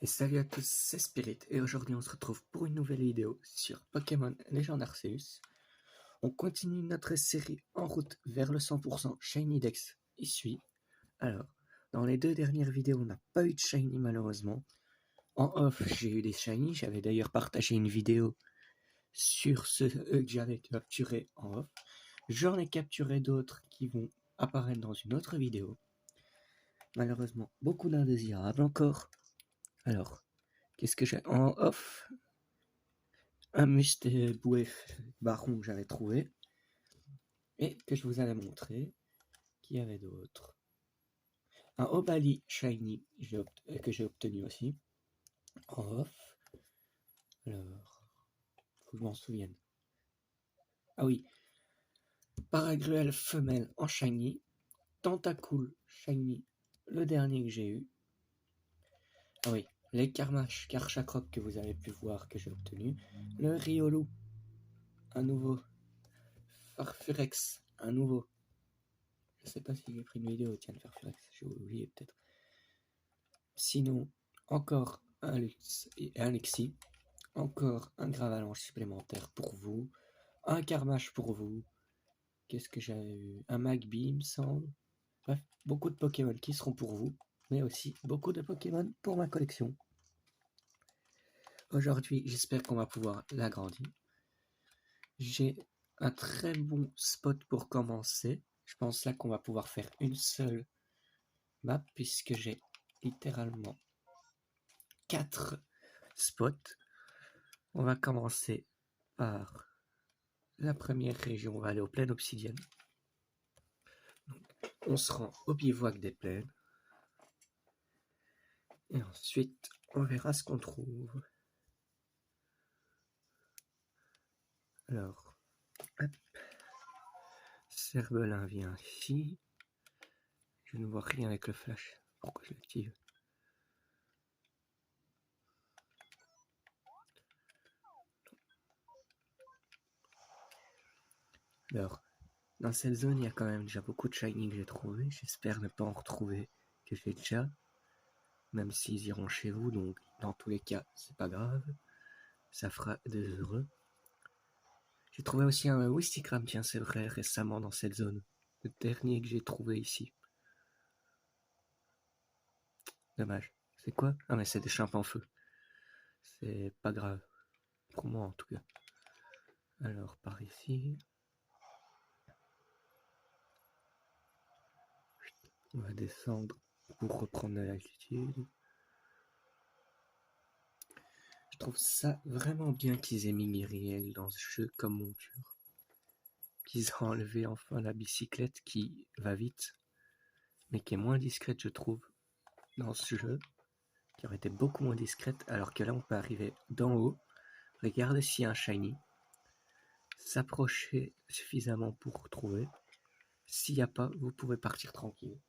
Et salut à tous, c'est Spirit et aujourd'hui on se retrouve pour une nouvelle vidéo sur Pokémon Legend Arceus. On continue notre série en route vers le 100% Shiny Dex ici. Alors, dans les deux dernières vidéos on n'a pas eu de Shiny malheureusement. En off j'ai eu des Shiny, j'avais d'ailleurs partagé une vidéo sur ceux que j'avais capturés en off. J'en ai capturé d'autres qui vont apparaître dans une autre vidéo. Malheureusement beaucoup d'indésirables encore. Alors, qu'est-ce que j'ai en off? Un Mustébouef Baron que j'avais trouvé et que je vous avais montré. Qui y avait d'autre? Un Obali Shiny que j'ai obtenu aussi en off. Alors, faut que je m'en souvienne. Ah oui, Paragruel femelle en Shiny, Tentacool Shiny, le dernier que j'ai eu. Ah oui, les Karchakroc que vous avez pu voir que j'ai obtenu. Le Riolu, un nouveau. Farfurex, un nouveau. Je sais pas si j'ai pris une vidéo, tiens, de Farfurex, j'ai oublié peut-être. Sinon, encore un Lux et un Lexi, encore un Gravalanche supplémentaire pour vous, un Carmache pour vous. Qu'est-ce que j'avais eu? Un Magby, il me semble. Bref, beaucoup de Pokémon qui seront pour vous, mais aussi beaucoup de Pokémon pour ma collection. Aujourd'hui, j'espère qu'on va pouvoir l'agrandir. J'ai un très bon spot pour commencer. Je pense là qu'on va pouvoir faire une seule map puisque j'ai littéralement 4 spots. On va commencer par la première région. On va aller aux plaines obsidiennes. On se rend au bivouac des plaines. Et ensuite, on verra ce qu'on trouve. Alors, hop. Cerbelin vient ici. Je ne vois rien avec le flash. Pourquoi je l'active? Alors, dans cette zone, il y a quand même déjà beaucoup de shiny que j'ai trouvé. J'espère ne pas en retrouver que j'ai déjà. Même s'ils iront chez vous, donc dans tous les cas, c'est pas grave. Ça fera des heureux. J'ai trouvé aussi un Wistikram, tiens, c'est vrai, récemment dans cette zone. Le dernier que j'ai trouvé ici. Dommage. C'est quoi? Ah, mais c'est des chimps en feu. C'est pas grave. Pour moi, en tout cas. Alors, par ici. On va descendre pour reprendre de l'altitude. Je trouve ça vraiment bien qu'ils aient mis Myriel dans ce jeu comme monture. Qu'ils ont enlevé enfin la bicyclette qui va vite, mais qui est moins discrète, je trouve, dans ce jeu. Qui aurait été beaucoup moins discrète, alors que là, on peut arriver d'en haut, regarder s'il y a un shiny, s'approcher suffisamment pour trouver. S'il n'y a pas, vous pouvez partir tranquille.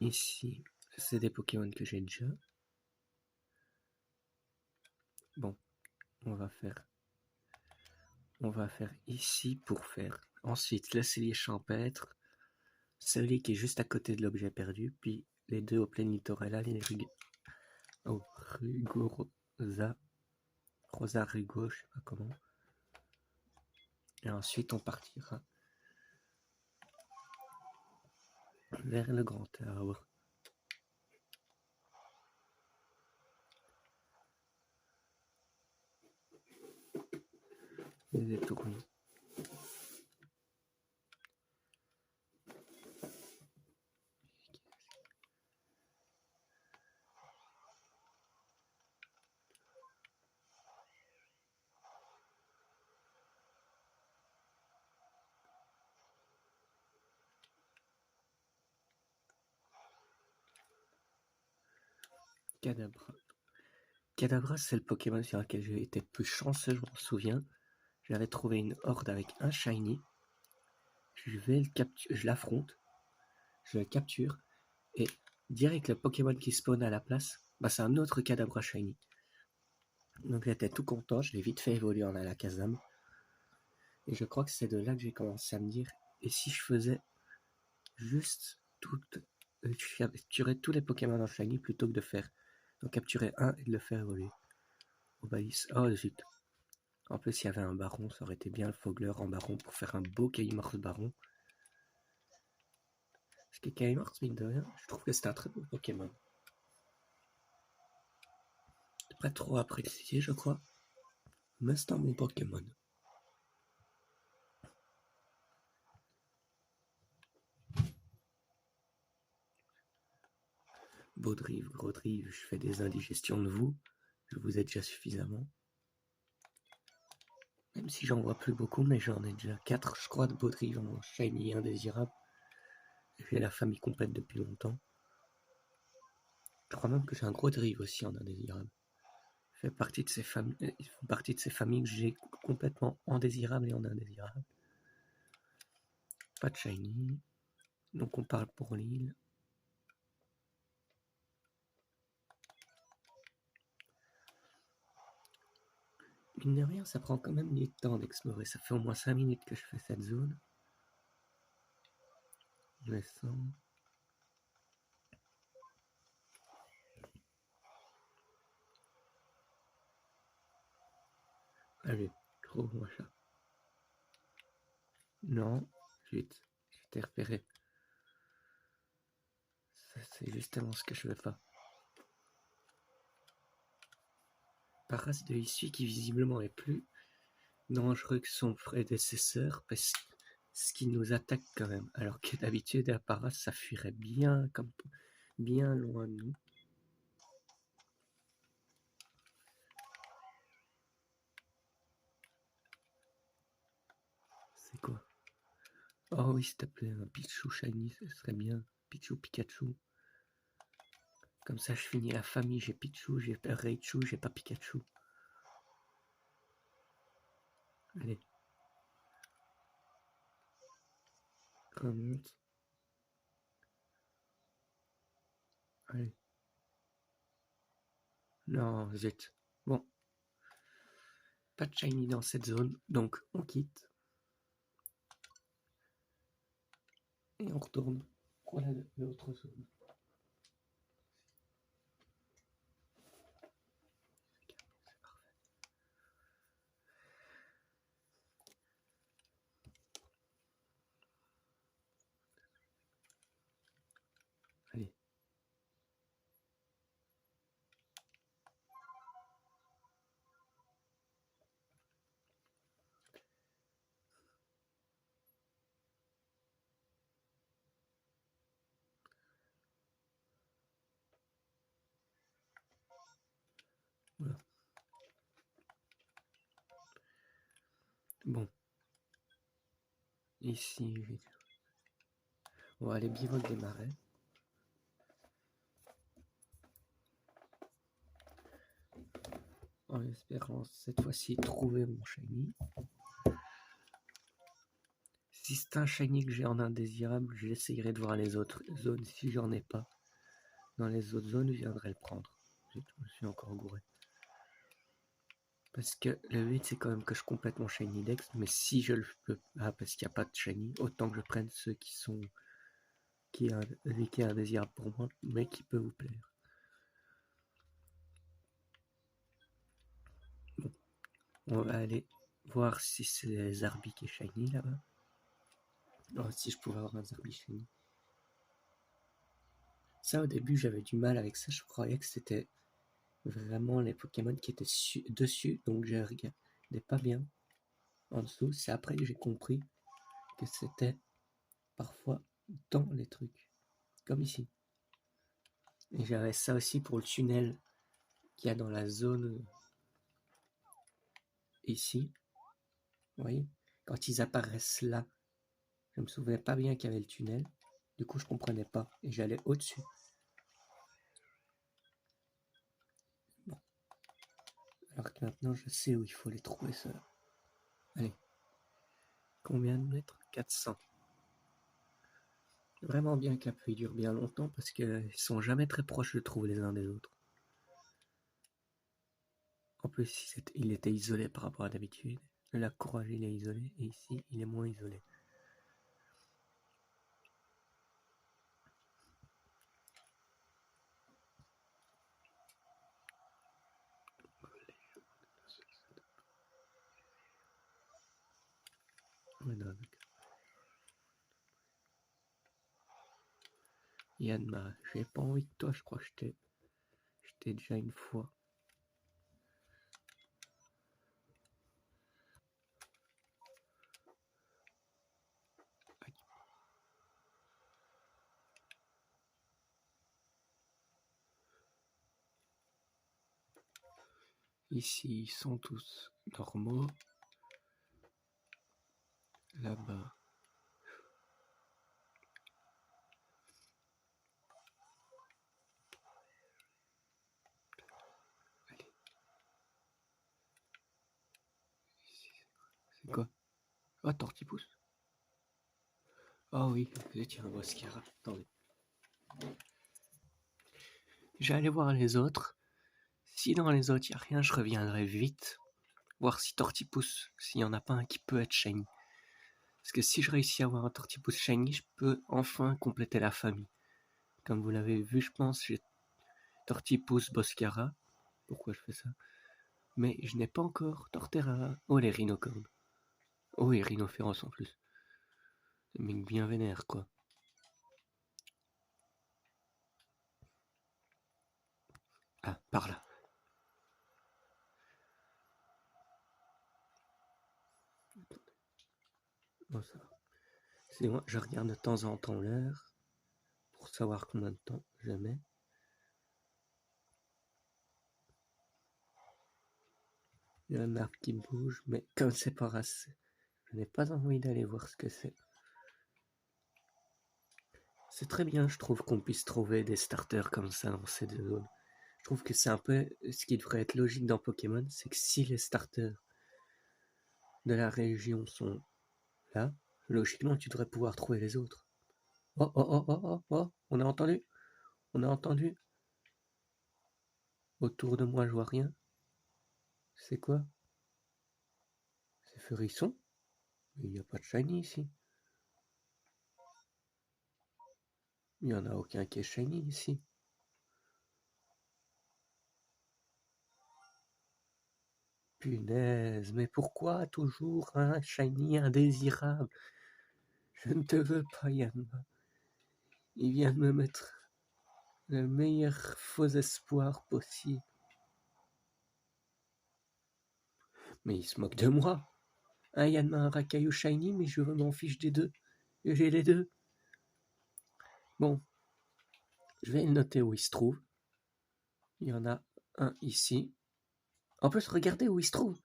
Ici, c'est des Pokémon que j'ai déjà. Bon, on va faire ici pour faire. Ensuite, le cellier champêtre, celui qui est juste à côté de l'objet perdu, puis les deux au plein littoral, les Rosa Rugo, je sais pas comment. Et ensuite, on partira vers le grand arbre. Les étournis. Kadabra. Kadabra, c'est le Pokémon sur lequel j'ai été plus chanceux, je m'en souviens. J'avais trouvé une horde avec un shiny. Je l'affronte, je le capture, et direct le Pokémon qui spawn à la place, bah c'est un autre Kadabra shiny. Donc j'étais tout content, je l'ai vite fait évoluer en Alakazam. Et je crois que c'est de là que j'ai commencé à me dire, Et si je faisais juste capturer tous les Pokémon en shiny plutôt que de capturer un et de le faire évoluer. Oh zut. En plus, s'il y avait un baron, ça aurait été bien le Fogler en baron pour faire un beau Kaimars baron. Parce que Kaimars, mine de rien, je trouve que c'est un très beau Pokémon. Pas trop apprécié, je crois. Mais c'est un bon Pokémon. Baudrive, Grodrive, je fais des indigestions de vous. Je vous ai déjà suffisamment. Même si j'en vois plus beaucoup, mais j'en ai déjà 4, je crois, de Baudrive en shiny indésirable. J'ai la famille complète depuis longtemps. Je crois même que j'ai un Grodrive aussi en indésirable. Ils font partie de ces familles que j'ai complètement en désirable et en indésirable. Pas de shiny. Donc on parle pour l'île. Mine de rien, ça prend quand même du temps d'explorer. Ça fait au moins 5 minutes que je fais cette zone. Je descends. Allez, trouve-moi ça. Non, vite, je t'ai repéré. Ça, c'est justement ce que je veux pas. Paras de Issui qui visiblement est plus dangereux que son prédécesseur parce qu'il nous attaque quand même. Alors que d'habitude, à Paras, ça fuirait bien loin de nous. C'est quoi? Oh oui, s'il te plaît, un Pichu Shiny, ce serait bien. Pichu Pikachu. Comme ça, je finis la famille. J'ai Pichu, j'ai Raichu, j'ai pas Pikachu. Allez. Remonte. Allez. Non, zut. Bon. Pas de shiny dans cette zone, donc on quitte. Et on retourne pour l'autre zone. Allez. Voilà. Bon. Ici, on va aller bivouac des marais. En espérant cette fois-ci trouver mon shiny. Si c'est un shiny que j'ai en indésirable, j'essayerai de voir les autres zones. Si j'en ai pas, dans les autres zones, je viendrai le prendre. Je me suis encore gouré. Parce que le but, c'est quand même que je complète mon shiny dex. Mais si je le peux pas, parce qu'il n'y a pas de shiny, autant que je prenne ceux qui est indésirable pour moi, mais qui peut vous plaire. Bon. On va aller voir si c'est Zarbi qui est shiny là-bas. Oh, si je pouvais avoir un Zarbi shiny. Ça, au début, j'avais du mal avec ça. Je croyais que c'était vraiment les Pokémon qui étaient dessus, donc je regardais pas bien en dessous. C'est après que j'ai compris que c'était parfois dans les trucs, comme ici. Et j'avais ça aussi pour le tunnel qu'il y a dans la zone ici. Vous voyez, quand ils apparaissent là, je me souvenais pas bien qu'il y avait le tunnel. Du coup, je comprenais pas et j'allais au-dessus. Bon. Alors que maintenant, je sais où il faut les trouver, ça. Allez. Combien de mètres? 400. Vraiment bien que la pluie dure bien longtemps parce qu'ils sont jamais très proches, je trouve, les uns des autres. En plus, il était isolé par rapport à d'habitude. Le lac Courage, il est isolé et ici, il est moins isolé. Ouais, non, Yann, j'ai pas envie de toi, je crois que j'étais déjà une fois. Ici, ils sont tous normaux. Là-bas. Allez. C'est quoi? Oh, Tortipousse. Oh oui, vous étiez un Boscara. Attendez. J'allais voir les autres. Si dans les autres il n'y a rien, je reviendrai vite. Voir si Tortipousse, s'il n'y en a pas un qui peut être shiny. Parce que si je réussis à avoir un Tortipousse shiny, je peux enfin compléter la famille. Comme vous l'avez vu, je pense, j'ai Tortipousse Boscara. Pourquoi je fais ça? Mais je n'ai pas encore Torterra. Oh, les rhinocornes. Oh, et rhinophéros en plus. Des mecs bien vénères, quoi. Ah, par là. Oh, ça va. C'est moi, je regarde de temps en temps l'heure pour savoir combien de temps je mets. Il y a un arbre qui bouge, mais comme c'est pas assez, je n'ai pas envie d'aller voir ce que c'est. C'est très bien, je trouve, qu'on puisse trouver des starters comme ça dans ces deux zones. Je trouve que c'est un peu ce qui devrait être logique dans Pokémon, c'est que si les starters de la région sont là, logiquement tu devrais pouvoir trouver les autres. Oh, oh, oh, oh, oh, oh, on a entendu? On a entendu? Autour de moi, je vois rien. C'est quoi? C'est Furisson? Mais il n'y a pas de shiny ici. Il n'y en a aucun qui est shiny ici. Punaise, mais pourquoi toujours un shiny indésirable? Je ne te veux pas, Yanma. Il vient de me mettre le meilleur faux espoir possible. Mais il se moque de moi. Un Yanma, un Rakayu shiny, mais je m'en fiche des deux. J'ai les deux. Bon, je vais le noter où il se trouve. Il y en a un ici. En plus, regardez où il se trouve.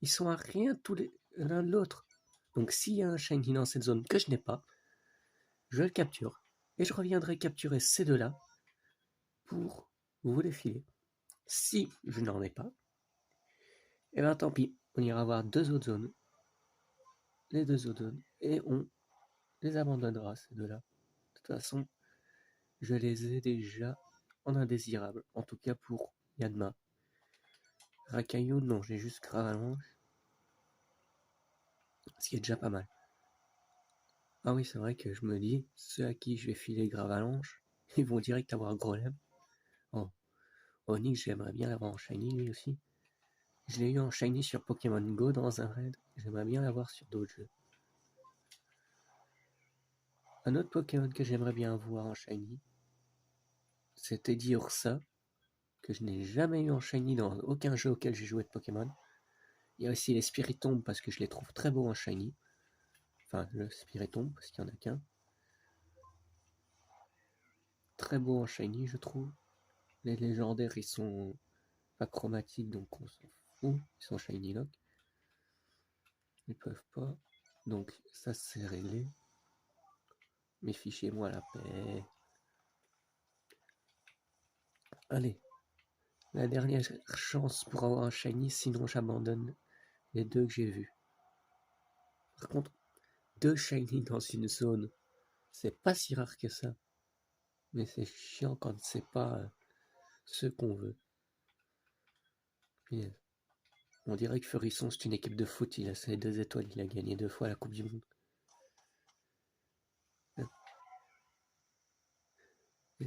Ils sont à rien tous les l'un de l'autre. Donc s'il y a un shiny dans cette zone que je n'ai pas, je le capture. Et je reviendrai capturer ces deux-là pour vous les filer. Si je n'en ai pas, et bien tant pis, on ira voir deux autres zones. Les deux autres zones. Et on les abandonnera, ces deux-là. De toute façon, je les ai déjà en indésirable. En tout cas pour Yanma. Rakayu, non, j'ai juste Gravelanche. Ce qui est déjà pas mal. Ah oui, c'est vrai que je me dis, ceux à qui je vais filer Gravalanche, ils vont direct avoir Grolem. Oh, Onix, j'aimerais bien l'avoir en shiny lui aussi. Je l'ai eu en shiny sur Pokémon Go dans un raid. J'aimerais bien l'avoir sur d'autres jeux. Un autre Pokémon que j'aimerais bien avoir en shiny, c'est Teddy Ursa, que je n'ai jamais eu en shiny dans aucun jeu auquel j'ai joué de Pokémon. Il y a aussi les Spiritomb parce que je les trouve très beaux en shiny. Enfin, le Spiritomb parce qu'il n'y en a qu'un. Très beau en shiny, je trouve. Les légendaires, ils sont pas chromatiques, donc on s'en fout. Ils sont shiny lock. Ils peuvent pas. Donc ça c'est réglé. Mais fichez-moi la paix. Allez, la dernière chance pour avoir un shiny, sinon j'abandonne les deux que j'ai vus. Par contre, deux shiny dans une zone, c'est pas si rare que ça. Mais c'est chiant quand c'est pas ce qu'on veut. Puis, on dirait que Furisson c'est une équipe de foot, il a ses 2 étoiles, il a gagné 2 fois la Coupe du Monde. Je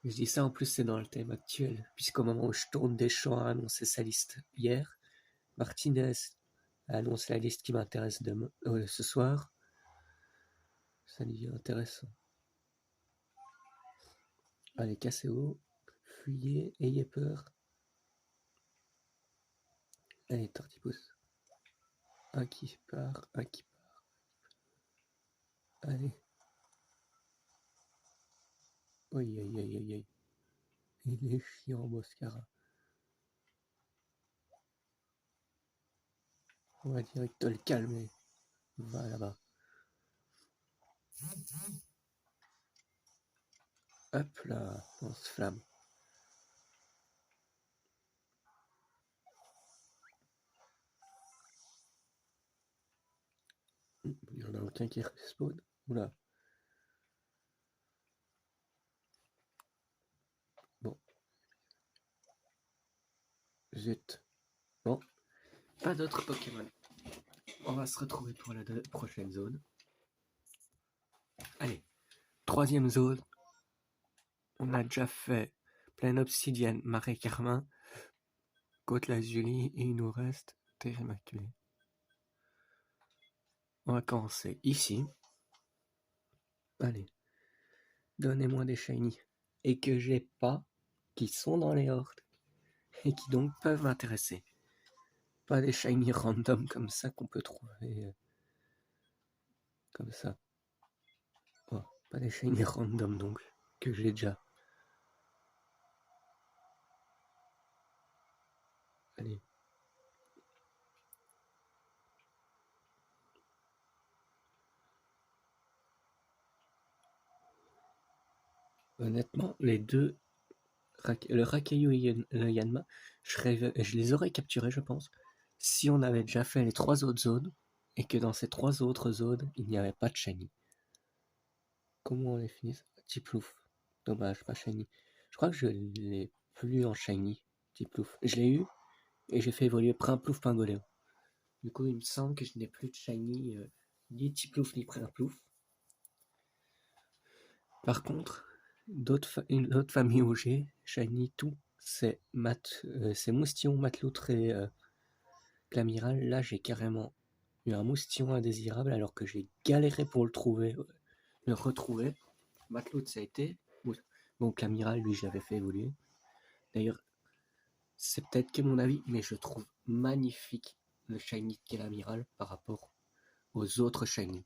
dis ça en plus c'est dans le thème actuel, puisqu'au moment où je tourne, Deschamps a annoncé sa liste hier. Martinez Allons, c'est la liste qui m'intéresse ce soir. Ça devient intéressant. Allez, cassez-vous, fuyez, ayez peur. Allez, Tortipousse. Un qui part, un qui part. Allez. Aïe, aïe, aïe, aïe, aïe. Il est chiant, Boscara. On va direct le calmer. Va là-bas. Hop là, on se flamme. Il y en a aucun qui respawn. Oula. Bon. Zut. Bon. Pas d'autres Pokémon. On va se retrouver pour la prochaine zone. Allez. Troisième zone. On a déjà fait Plaine Obsidienne, Marais Carmin, Côte Lazuli et il nous reste Terre Immaculée. On va commencer ici. Allez. Donnez-moi des shiny. Et que j'ai pas, qui sont dans les hordes. Et qui donc peuvent m'intéresser. Pas des shiny random comme ça qu'on peut trouver. Comme ça. Oh, pas des shiny random donc. Que j'ai déjà. Allez. Honnêtement, les deux, le Rakayu et le Yanma, je les aurais capturés, je pense, si on avait déjà fait les 3 autres zones et que dans ces 3 autres zones, il n'y avait pas de shiny. Comment on les finit? Tiplouf. Dommage, pas shiny. Je crois que je l'ai plus en shiny, Tiplouf. Je l'ai eu et j'ai fait évoluer Primplouf Pingoléon. Du coup, il me semble que je n'ai plus de shiny ni Tiplouf ni Primplouf. Par contre, une autre famille où j'ai shiny tout, c'est Moustillon, Mateloutre et Clamiral. Là, j'ai carrément eu un Moustillon indésirable alors que j'ai galéré pour le retrouver. Mateloutre, ça a été. Bon, Clamiral, lui, j'avais fait évoluer. D'ailleurs, c'est peut-être que mon avis, mais je trouve magnifique le shiny de Clamiral par rapport aux autres shiny.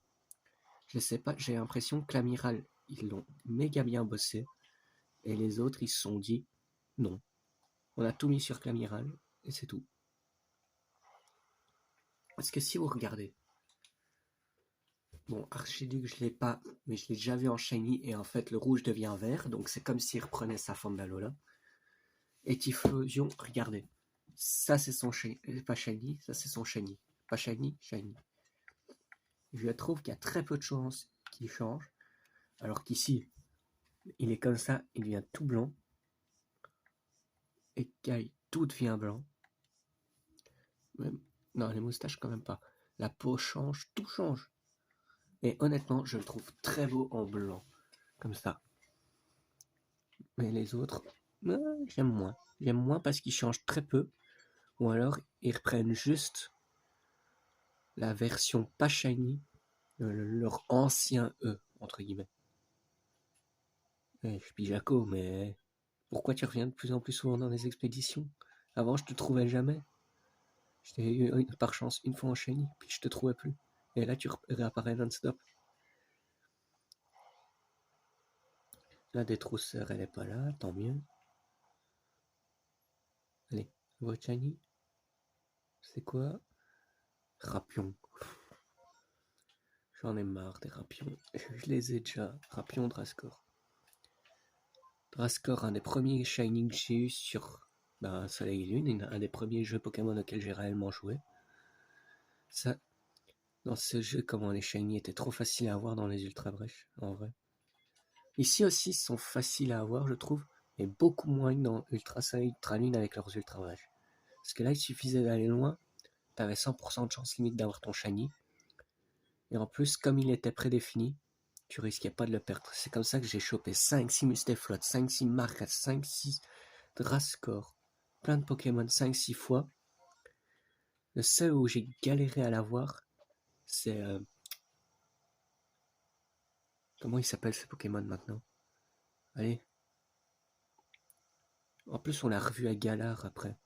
Je sais pas, j'ai l'impression que Clamiral, ils l'ont méga bien bossé. Et les autres, ils se sont dit, non. On a tout mis sur Clamiral, et c'est tout. Parce que si vous regardez, bon, Archiduc, je l'ai pas, mais je l'ai déjà vu en shiny, et en fait, le rouge devient vert, donc c'est comme s'il reprenait sa forme d'Alola. Et Typhlosion, regardez. Ça, c'est son shiny, pas shiny, ça, c'est son shiny. Pas shiny, shiny. Je trouve qu'il y a très peu de chances qu'il change, alors qu'ici, il est comme ça, il devient tout blanc. Et Kai, tout devient blanc. Même, non, les moustaches, quand même pas. La peau change, tout change. Et honnêtement, je le trouve très beau en blanc, comme ça. Mais les autres, j'aime moins. J'aime moins parce qu'ils changent très peu, ou alors ils reprennent juste la version pas shiny, leur ancien E, entre guillemets. Je suis Jaco, mais pourquoi tu reviens de plus en plus souvent dans les expéditions? Avant, je te trouvais jamais. Je t'ai eu par chance une fois en shiny, puis je te trouvais plus. Et là, tu réapparais non-stop. La détrousseur, elle est pas là, tant mieux. Allez, votre shiny. C'est quoi? Rapion. J'en ai marre des rapions. Je les ai déjà. Rapion, Drascore. Drascore, un des premiers Shining que j'ai eu sur Soleil et Lune, un des premiers jeux Pokémon auxquels j'ai réellement joué. Ça, dans ce jeu, comment les Shiny étaient trop faciles à avoir dans les Ultra Brèches, en vrai. Ici aussi, ils sont faciles à avoir, je trouve, mais beaucoup moins que dans Ultra Soleil, Ultra Lune avec leurs Ultra Brèches. Parce que là, il suffisait d'aller loin, t'avais 100% de chance limite d'avoir ton Shiny. Et en plus, comme il était prédéfini, tu risquais pas de le perdre. C'est comme ça que j'ai chopé 5-6 Mustaflot, 5-6 Marcas, 5-6 Drascore, plein de Pokémon 5-6 fois. Le seul où j'ai galéré à l'avoir, c'est... comment il s'appelle ce Pokémon maintenant? Allez. En plus, on l'a revu à Galar après.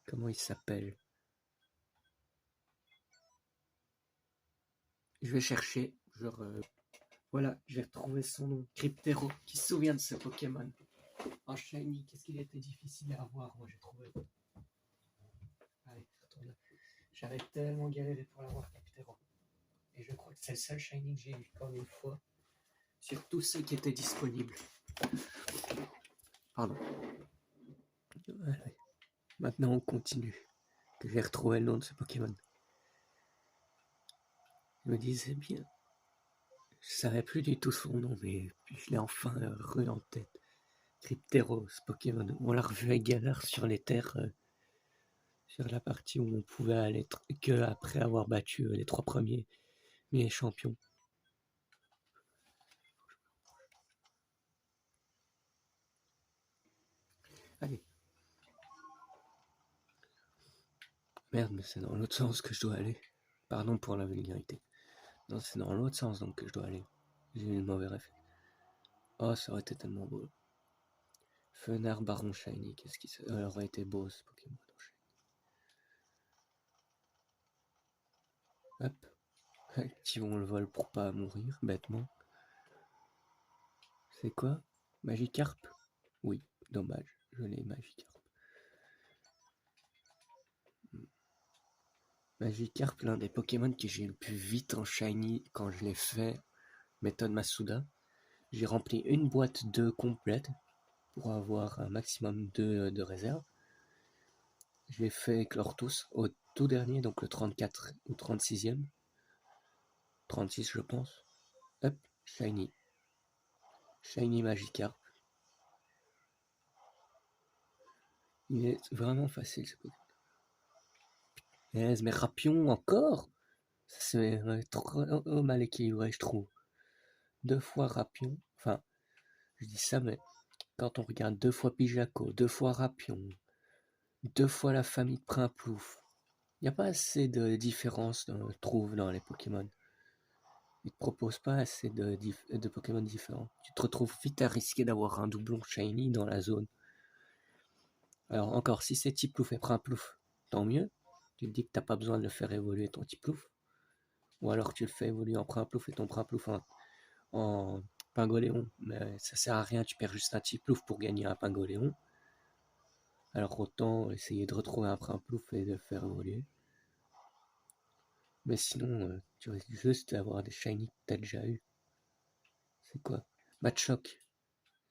Comment il s'appelle? Je vais chercher. Genre, voilà, j'ai retrouvé son nom. Cryptero. Qui se souvient de ce Pokémon? En shiny, qu'est-ce qu'il était difficile à avoir, moi j'ai trouvé. Allez, retourne là. J'avais tellement galéré pour l'avoir, Cryptero. Et je crois que c'est le seul shiny que j'ai eu comme une fois. Sur tous ceux qui étaient disponibles. Pardon. Allez. Maintenant on continue. Que j'ai retrouvé le nom de ce Pokémon. Je me disais bien. Je savais plus du tout son nom, mais je l'ai enfin re en tête. Cryptero, ce Pokémon. On l'a revu à Galar sur les terres, sur la partie où on pouvait aller que après avoir battu les 3 premiers champions. Allez. Merde, mais c'est dans l'autre sens que je dois aller. Pardon pour la vulgarité. Non, c'est dans l'autre sens donc que je dois aller. J'ai eu une mauvaise ref. Oh, ça aurait été tellement beau. Fenard Baron Shiny, qu'est-ce qui aurait été beau ce Pokémon. Hop. Activons le vol pour pas mourir, bêtement. C'est quoi? Magikarp? Oui, dommage, je l'ai Magikarp. Magikarp, l'un des Pokémon que j'ai eu le plus vite en Shiny quand je l'ai fait, méthode Masuda. J'ai rempli une boîte 2 complète pour avoir un maximum de réserve. Je l'ai fait éclore tous au tout dernier, donc le 34 ou 36e. 36 je pense. Hop, Shiny. Shiny Magikarp. Il est vraiment facile ce Pokémon. Yes, mais Rapion encore? C'est trop mal équilibré je trouve. 2 fois Rapion. Enfin, je dis ça mais quand on regarde 2 fois Pijaco, 2 fois Rapion, 2 fois la famille de Primplouf, il n'y a pas assez de différence, je trouve, dans les Pokémon. Ils te proposent pas assez de Pokémon différents. Tu te retrouves vite à risquer d'avoir un doublon shiny dans la zone. Alors encore, si c'est Tiplouf et Primplouf, tant mieux. Tu te dis que t'as pas besoin de le faire évoluer ton Tiplouf. Ou alors tu le fais évoluer en Primplouf et ton Primplouf en Pingoléon. Mais ça sert à rien, tu perds juste un Tiplouf pour gagner un Pingoléon. Alors autant essayer de retrouver un Primplouf et de le faire évoluer. Mais sinon, tu risques juste d'avoir des shiny que t'as déjà eu. C'est quoi? Machoc.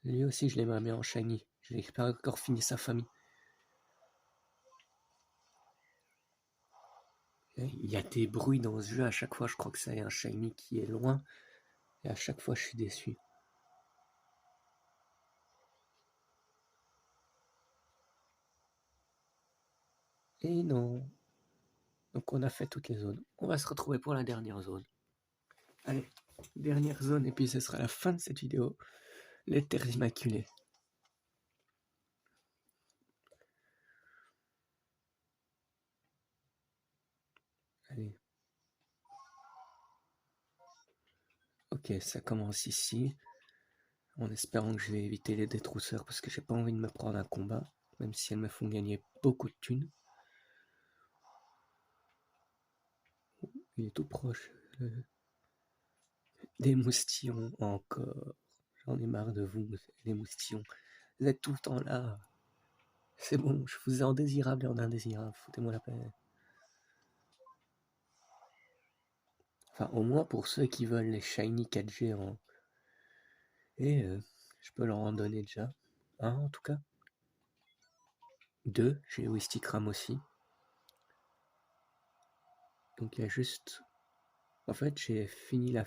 Lui aussi, je l'aimerais bien en shiny. Je n'ai pas encore fini sa famille. Il y a des bruits dans ce jeu. À chaque fois, je crois que c'est un shiny qui est loin. Et à chaque fois, je suis déçu. Et non. Donc, on a fait toutes les zones. On va se retrouver pour la dernière zone. Allez, dernière zone. Et puis, ce sera la fin de cette vidéo. Les terres immaculées. Allez. Ok, ça commence ici. En espérant que je vais éviter les détrousseurs parce que j'ai pas envie de me prendre un combat. Même si elles me font gagner beaucoup de thunes. Il est tout proche. Des moustillons encore. J'en ai marre de vous, les moustillons. Vous êtes tout le temps là. C'est bon, je vous ai en désirable et en indésirable. Foutez-moi la paix. Enfin, au moins pour ceux qui veulent les shiny 4G en... Et je peux leur en donner déjà. Un en tout cas. 2, j'ai Wistikram aussi. Donc il y a juste... En fait, j'ai fini la...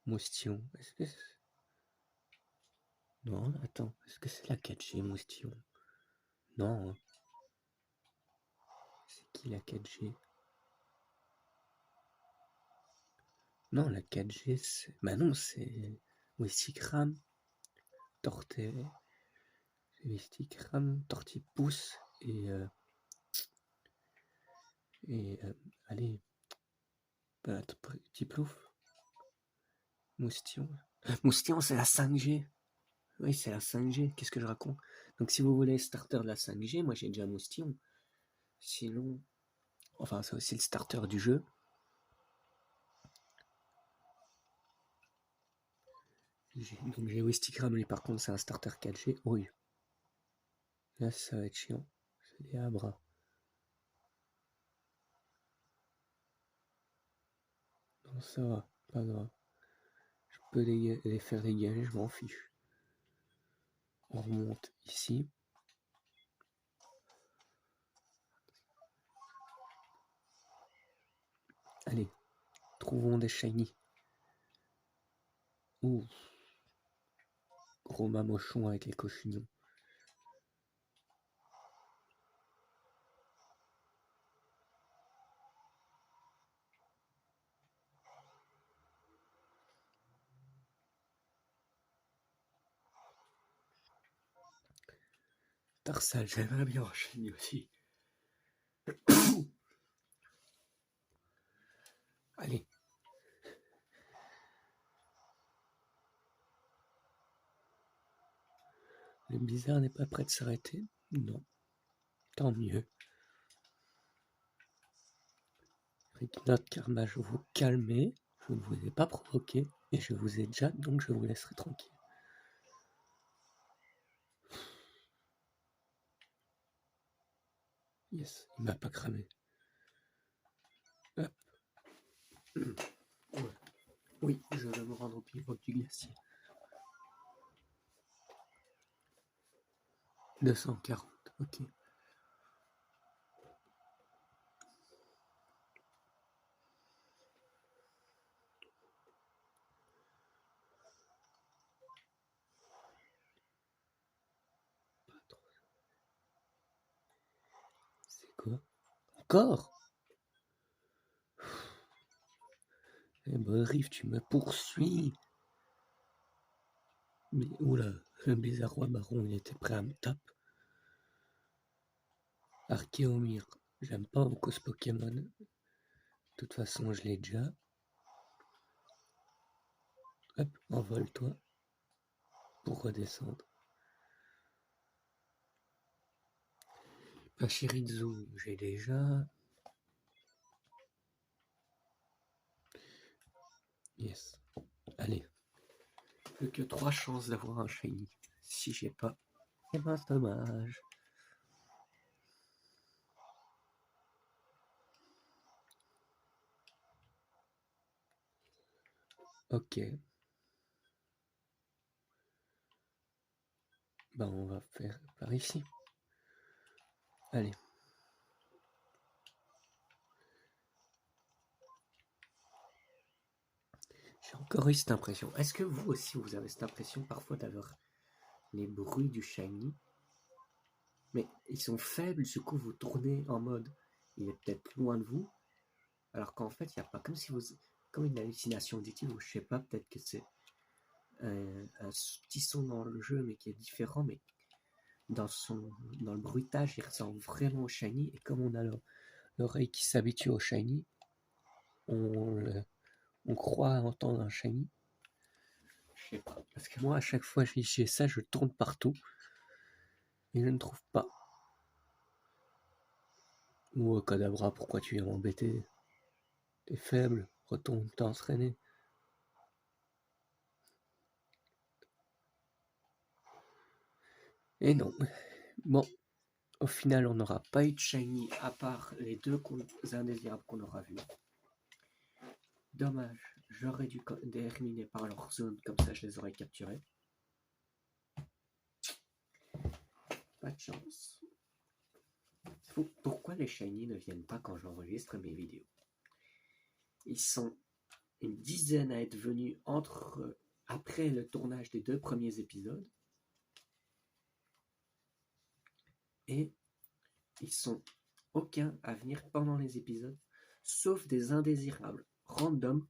Moustillon. Est-ce que c'est... Non, attends. Est-ce que c'est la 4G Moustillon? Non. Hein. C'est qui la 4G? Non, la 4G, c'est... Bah non, c'est... Wistikram, Torterre... Vesticram, Tortipousse et allez, Petit Plouf, Moustillon. Moustillon, c'est la 5G. Oui, c'est la 5G. Qu'est-ce que je raconte? Donc, si vous voulez starter de la 5G, moi j'ai déjà Moustillon. Sinon, enfin, c'est aussi le starter du jeu. Donc, j'ai Wistikram, mais par contre, c'est un starter 4G. Oui. Là, ça va être chiant. C'est des Abra. Non, ça va, pas grave. Je peux les faire dégager, je m'en fiche. On remonte ici. Allez, trouvons des shiny. Ouh. Gros mamochon avec les cochignons. Tarsal, j'aimerais bien un shiny aussi. Allez. Le bizarre n'est pas prêt de s'arrêter. Non. Tant mieux. Notre Karmage, vous calmez. Je ne vous ai pas provoqué. Et je vous ai déjà, donc je vous laisserai tranquille. Yes, il m'a pas cramé. Hop. Ouais. Oui, je vais me rendre au pivot du glacier. 240, ok. C'est quoi? Encore? Eh ben, Riff, tu me poursuis. Mais oula, le bizarre roi baron, il était prêt à me taper. Archéomir, j'aime pas beaucoup ce Pokémon. De toute façon, je l'ai déjà. Hop, envole-toi. Pour redescendre. Pachirizu, j'ai déjà. Yes. Allez. Plus que 3 chances d'avoir un shiny. Si j'ai pas, eh ben c'est dommage. Ok. Ben on va faire par ici. Allez. J'ai encore eu cette impression. Est-ce que vous aussi vous avez cette impression parfois d'avoir les bruits du shiny? Mais ils sont faibles, du coup vous tournez en mode il est peut-être loin de vous, alors qu'en fait il n'y a pas, comme si vous, comme une hallucination auditive, ou je sais pas, peut-être que c'est un petit son dans le jeu mais qui est différent, mais dans le bruitage il ressemble vraiment au shiny, et comme on a l'oreille qui s'habitue au shiny, on croit entendre un shiny. Je sais pas, parce que moi à chaque fois que j'ai ça, je tourne partout et je ne trouve pas. Oh Kadabra, pourquoi tu viens m'embêter? T'es faible, retourne t'entraîner. Et non. Bon, au final, on n'aura pas eu de shiny à part les deux indésirables qu'on aura vus. Dommage, j'aurais dû déterminer par leur zone, comme ça je les aurais capturés. Pas de chance. Pourquoi les shiny ne viennent pas quand j'enregistre mes vidéos? Ils sont une dizaine à être venus après le tournage des 2 premiers épisodes. Et ils sont aucun à venir pendant les épisodes, sauf des indésirables random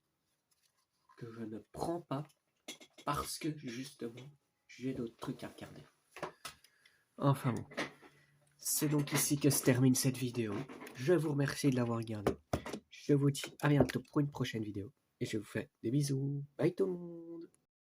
que je ne prends pas parce que justement j'ai d'autres trucs à regarder. Enfin bon, c'est donc ici que se termine cette vidéo. Je vous remercie de l'avoir regardée. Je vous dis à bientôt pour une prochaine vidéo. Et je vous fais des bisous. Bye tout le monde.